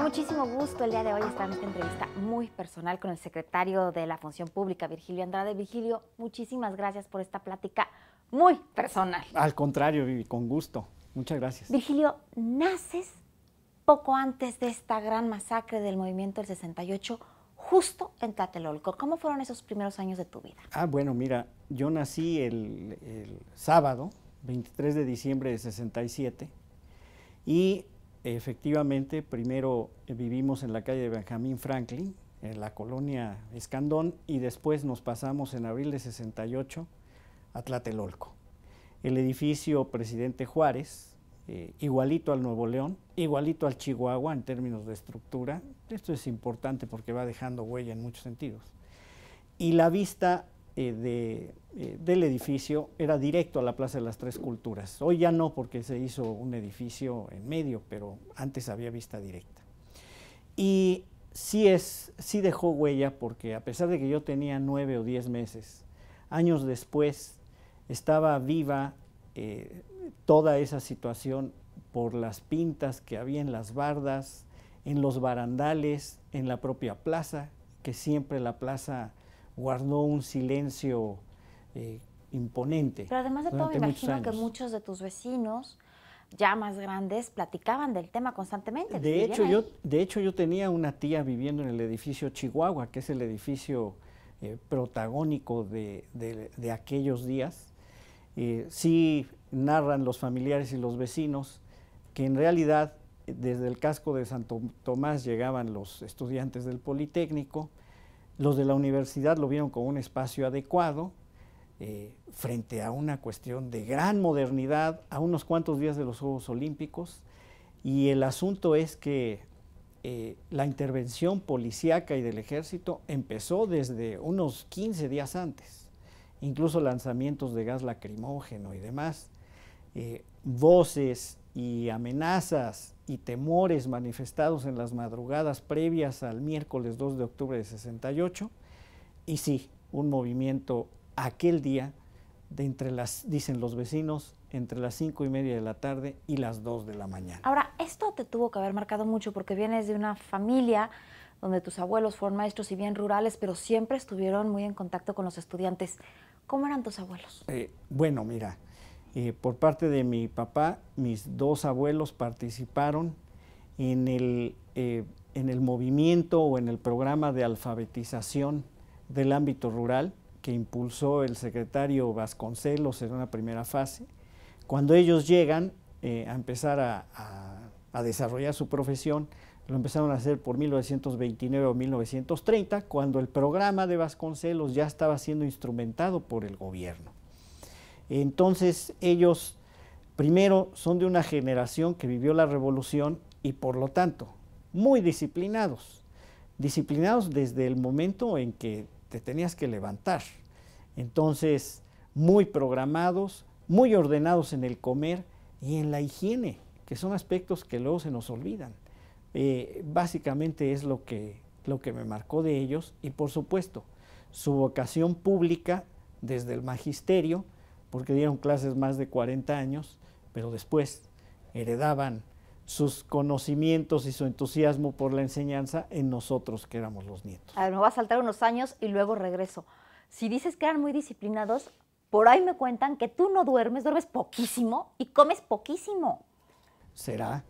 Me da muchísimo gusto el día de hoy estar en esta entrevista muy personal con el secretario de la Función Pública, Virgilio Andrade. Virgilio, muchísimas gracias por esta plática muy personal. Al contrario, Vivi, con gusto. Muchas gracias. Virgilio, naces poco antes de esta gran masacre del movimiento del 68, justo en Tlatelolco. ¿Cómo fueron esos primeros años de tu vida? Bueno, mira, yo nací el sábado, 23 de diciembre de 67, y efectivamente primero vivimos en la calle de Benjamín Franklin, en la colonia Escandón, y después nos pasamos en abril de 68 a Tlatelolco. El edificio Presidente Juárez, igualito al Nuevo León, igualito al Chihuahua en términos de estructura. Esto es importante porque va dejando huella en muchos sentidos. Y la vista del edificio era directo a la Plaza de las Tres Culturas. Hoy ya no, porque se hizo un edificio en medio, pero antes había vista directa. Y sí dejó huella, porque a pesar de que yo tenía 9 o 10 meses, años después estaba viva toda esa situación por las pintas que había en las bardas, en los barandales, en la propia plaza, que siempre la plaza guardó un silencio imponente. Pero además de todo, me imagino que muchos de tus vecinos, ya más grandes, platicaban del tema constantemente. De hecho, yo tenía una tía viviendo en el edificio Chihuahua, que es el edificio protagónico de aquellos días. Sí narran los familiares y los vecinos que en realidad desde el casco de Santo Tomás llegaban los estudiantes del Politécnico, los de la universidad lo vieron como un espacio adecuado frente a una cuestión de gran modernidad, a unos cuantos días de los Juegos Olímpicos, y el asunto es que la intervención policíaca y del ejército empezó desde unos 15 días antes, incluso lanzamientos de gas lacrimógeno y demás, voces y amenazas y temores manifestados en las madrugadas previas al miércoles 2 de octubre de 68, y sí, un movimiento aquel día de dicen los vecinos, entre las 5:30 de la tarde y las 2 de la mañana. Ahora, esto te tuvo que haber marcado mucho porque vienes de una familia donde tus abuelos fueron maestros y bien rurales, pero siempre estuvieron muy en contacto con los estudiantes. ¿Cómo eran tus abuelos? Bueno, mira, por parte de mi papá, mis dos abuelos participaron en el movimiento o en el programa de alfabetización del ámbito rural que impulsó el secretario Vasconcelos en una primera fase. Cuando ellos llegan a empezar a desarrollar su profesión, lo empezaron a hacer por 1929 o 1930, cuando el programa de Vasconcelos ya estaba siendo instrumentado por el gobierno. Entonces ellos, primero, son de una generación que vivió la revolución y por lo tanto, muy disciplinados. Disciplinados desde el momento en que te tenías que levantar. Entonces, muy programados, muy ordenados en el comer y en la higiene, que son aspectos que luego se nos olvidan. Básicamente es lo que me marcó de ellos, y por supuesto su vocación pública desde el magisterio, porque dieron clases más de 40 años, pero después heredaban sus conocimientos y su entusiasmo por la enseñanza en nosotros, que éramos los nietos. A ver, me voy a saltar unos años y luego regreso. Si dices que eran muy disciplinados, por ahí me cuentan que tú no duermes poquísimo y comes poquísimo. ¿Será?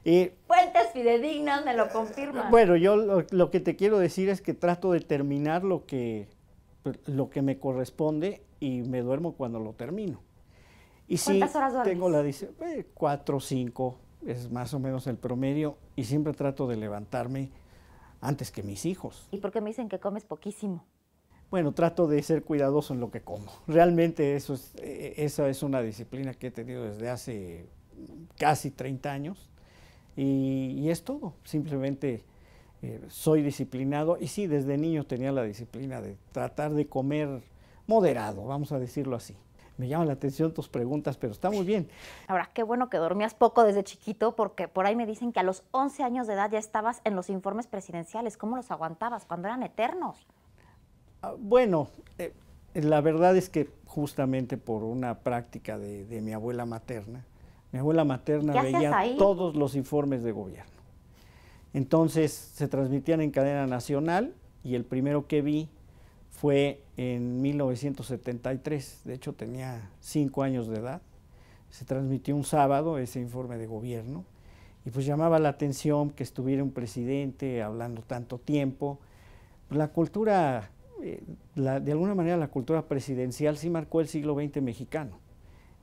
Fuentes fidedignas me lo confirman. Bueno, yo lo que te quiero decir es que trato de terminar lo que me corresponde y me duermo cuando lo termino. Y ¿Cuántas horas duermes? Tengo 4 o 5, es más o menos el promedio, y siempre trato de levantarme antes que mis hijos. ¿Y por qué me dicen que comes poquísimo? Bueno, trato de ser cuidadoso en lo que como. Realmente esa es una disciplina que he tenido desde hace casi 30 años. Y es todo, simplemente soy disciplinado, y sí, desde niño tenía la disciplina de tratar de comer moderado, vamos a decirlo así. Me llaman la atención tus preguntas, pero está muy bien. Ahora, qué bueno que dormías poco desde chiquito, porque por ahí me dicen que a los 11 años de edad ya estabas en los informes presidenciales. ¿Cómo los aguantabas cuando eran eternos? Bueno, la verdad es que justamente por una práctica de mi abuela materna, mi abuela materna veía todos los informes de gobierno. Entonces se transmitían en cadena nacional y el primero que vi fue en 1973, de hecho tenía 5 años de edad. Se transmitió un sábado ese informe de gobierno y pues llamaba la atención que estuviera un presidente hablando tanto tiempo. La cultura, de alguna manera la cultura presidencial sí marcó el siglo XX mexicano.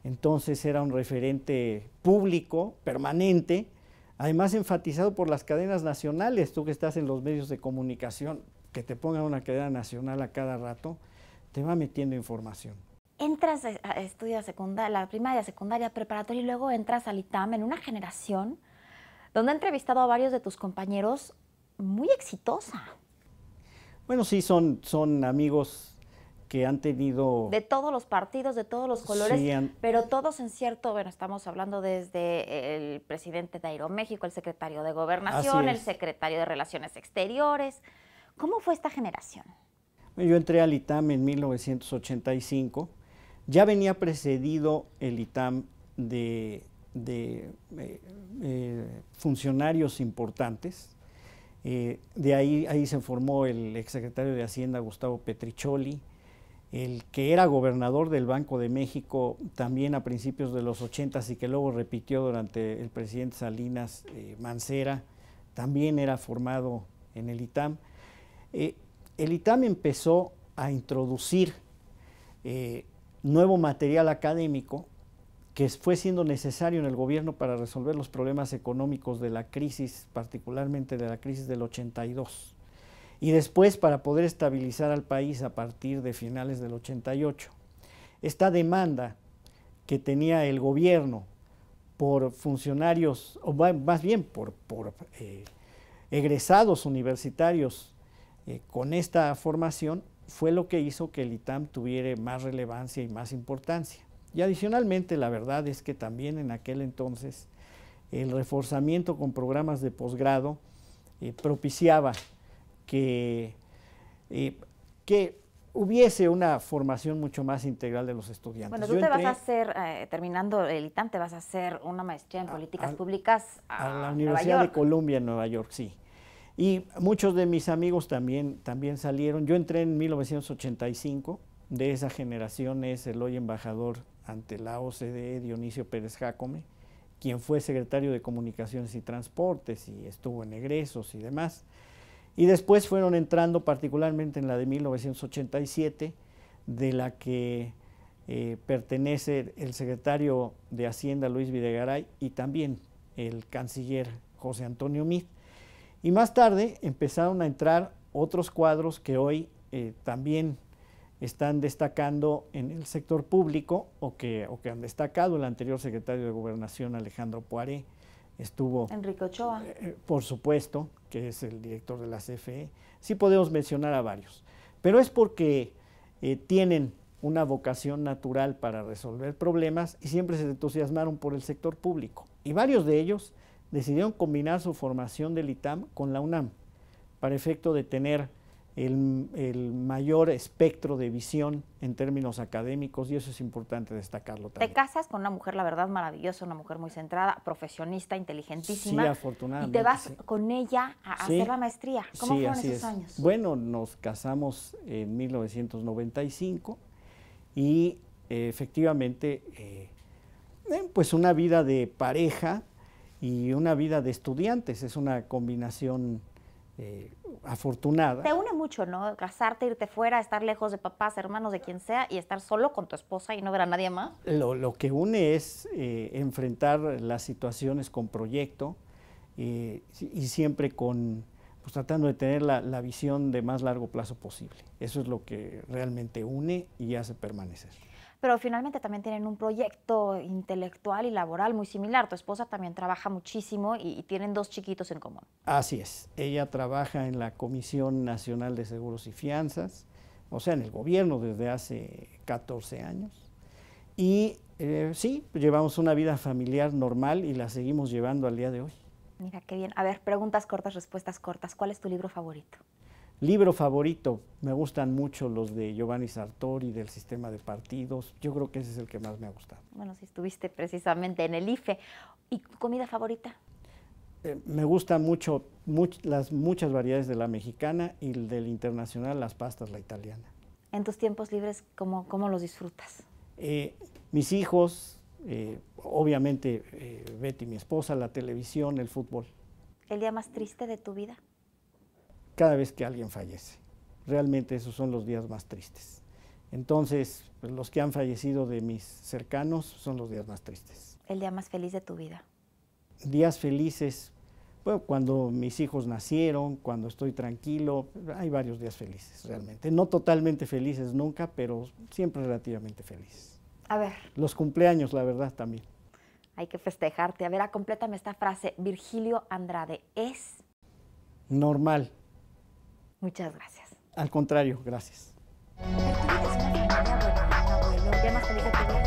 Entonces era un referente público, permanente, además enfatizado por las cadenas nacionales. Tú que estás en los medios de comunicación, que te pongan una cadena nacional a cada rato, te va metiendo información. Entras a estudiar la primaria, secundaria, preparatoria y luego entras al ITAM en una generación donde he entrevistado a varios de tus compañeros muy exitosa. Bueno, sí, son amigos que han tenido... De todos los partidos, de todos los colores, sí, pero todos en cierto, bueno, estamos hablando desde el presidente de Aeroméxico, el secretario de Gobernación, el secretario de Relaciones Exteriores. ¿Cómo fue esta generación? Yo entré al ITAM en 1985, ya venía precedido el ITAM de funcionarios importantes. De ahí se formó el exsecretario de Hacienda Gustavo Petricholi, el que era gobernador del Banco de México también a principios de los 80s y que luego repitió durante el presidente Salinas, Mancera, también era formado en el ITAM. El ITAM empezó a introducir nuevo material académico que fue siendo necesario en el gobierno para resolver los problemas económicos de la crisis, particularmente de la crisis del 82, y después para poder estabilizar al país a partir de finales del 88. Esta demanda que tenía el gobierno por funcionarios, o más bien por egresados universitarios con esta formación, fue lo que hizo que el ITAM tuviera más relevancia y más importancia. Y adicionalmente, la verdad es que también en aquel entonces el reforzamiento con programas de posgrado propiciaba que hubiese una formación mucho más integral de los estudiantes. Bueno, tú te vas a hacer, terminando el ITAM, te vas a hacer una maestría en políticas públicas a la Universidad de Columbia en Nueva York, sí. Y muchos de mis amigos también salieron. Yo entré en 1985, de esa generación es el hoy embajador ante la OCDE, Dionisio Pérez Jácome, quien fue secretario de Comunicaciones y Transportes y estuvo en egresos y demás. Y después fueron entrando, particularmente en la de 1987, de la que pertenece el secretario de Hacienda Luis Videgaray y también el canciller José Antonio Meade. Y más tarde empezaron a entrar otros cuadros que hoy también están destacando en el sector público o que han destacado. El anterior secretario de Gobernación, Alejandro Poiré, estuvo... Enrique Ochoa. Por supuesto, que es el director de la CFE. Sí podemos mencionar a varios, pero es porque tienen una vocación natural para resolver problemas y siempre se entusiasmaron por el sector público. Y varios de ellos decidieron combinar su formación del ITAM con la UNAM para efecto de tener el mayor espectro de visión en términos académicos, y eso es importante destacarlo también. Te casas con una mujer, la verdad, maravillosa, una mujer muy centrada, profesionista, inteligentísima. Sí, afortunadamente. Y te vas sí. con ella a hacer la maestría. ¿Cómo fueron esos años? Bueno, nos casamos en 1995 y efectivamente, pues una vida de pareja y una vida de estudiantes, es una combinación afortunada. Te une mucho, ¿no? Casarte, irte fuera, estar lejos de papás, hermanos, de quien sea, y estar solo con tu esposa y no ver a nadie más. Lo que une es enfrentar las situaciones con proyecto y siempre pues tratando de tener la visión de más largo plazo posible. Eso es lo que realmente une y hace permanecer. Pero finalmente también tienen un proyecto intelectual y laboral muy similar. Tu esposa también trabaja muchísimo y tienen 2 chiquitos en común. Así es. Ella trabaja en la Comisión Nacional de Seguros y Fianzas, o sea, en el gobierno desde hace 14 años. Y sí, llevamos una vida familiar normal y la seguimos llevando al día de hoy. Mira, qué bien. A ver, preguntas cortas, respuestas cortas. ¿Cuál es tu libro favorito? Libro favorito, me gustan mucho los de Giovanni Sartori, del sistema de partidos. Yo creo que ese es el que más me ha gustado. Bueno, si estuviste precisamente en el IFE. ¿Y tu comida favorita? Me gustan mucho las muchas variedades de la mexicana y del internacional, las pastas, la italiana. En tus tiempos libres, ¿cómo los disfrutas? Mis hijos, obviamente Betty, mi esposa, la televisión, el fútbol. ¿El día más triste de tu vida? Cada vez que alguien fallece. Realmente esos son los días más tristes. Entonces, pues, los que han fallecido de mis cercanos son los días más tristes. ¿El día más feliz de tu vida? Días felices, bueno, cuando mis hijos nacieron, cuando estoy tranquilo, hay varios días felices realmente. No totalmente felices nunca, pero siempre relativamente felices. A ver. Los cumpleaños, la verdad, también. Hay que festejarte. A ver, complétame esta frase. Virgilio Andrade es... Normal. Muchas gracias. Al contrario, gracias. ¿Tienes una familia, abuelo, un abuelo? ¿El día más feliz de tu vida?